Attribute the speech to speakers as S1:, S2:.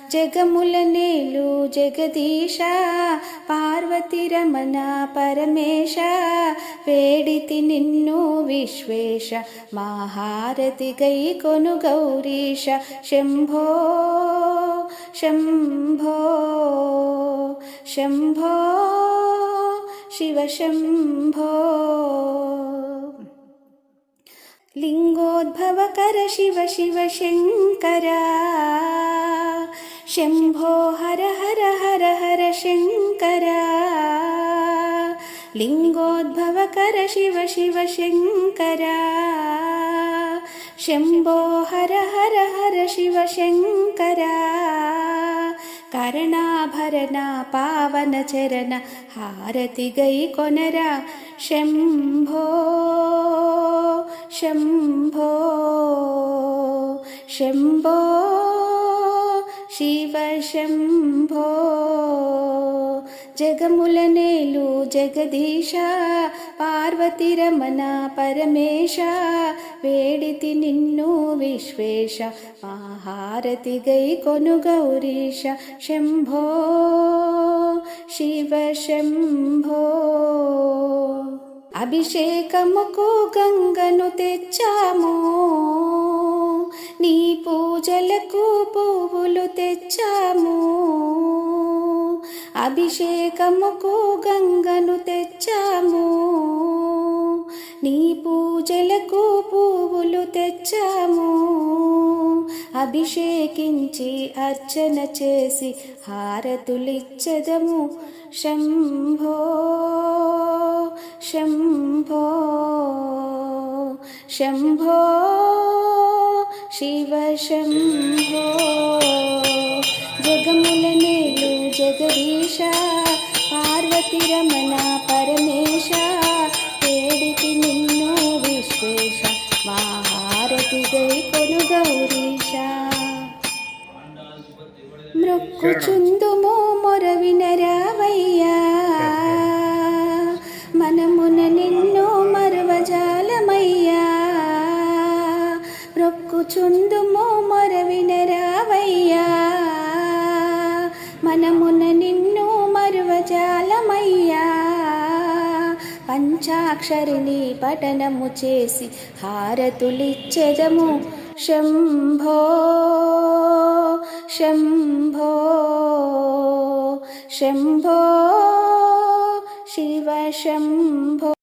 S1: జగముల నేలు జగదీశ పార్వతి రమణ పరమేశ వేడితి నిన్ను విశ్వేశ మహారతి గై కొను గౌరీశ శంభో శంభో శంభో శివ శంభో లింగోద్భవకర శివ శివ శంకర శంభో హర హర హర హర శంకర లింగోద్భవకర శివ శివ శంకర శంభో హర హర హర శివ శంకర కరుణాభరణ పావన చరణ హారతి గై కొనరా శంభో శంభో శంభో శివ శంభో జగముల నేలు జగదీశ పార్వతి రమణ పరమేశ వేడితి నిన్ను విశ్వేశ మహారతి గై కొను గౌరీశ శంభో శివ శంభో అభిషేకముకు గంగను తెచ్చాము నీ పూజలకు పువ్వులు తెచ్చాము అభిషేకముకు గంగను తెచ్చాము నీ పూజలకు పువ్వులు తెచ్చాము అభిషేకించి అర్చన చేసి హారతులిచ్చదము శంభో శంభో శంభో శివ శంభో జగముల నేలు జగదీశ పార్వతి రమణ పరమేశ వేడితి నిన్ను విశ్వేశ మహారతి గై కొను గౌరీశ మృక్కుచుందుము మొరవినరావయ్యా మనమున నిన్ను మరువజాలమయ్యా మృక్కుచుందుము మొరవినరావయ్యా మనమున నిన్ను మరువజాలమయ్యా పంచాక్షరిని పఠనము చేసి హారతులిచ్చెదము శంభో శంభో శంభో శివ శంభో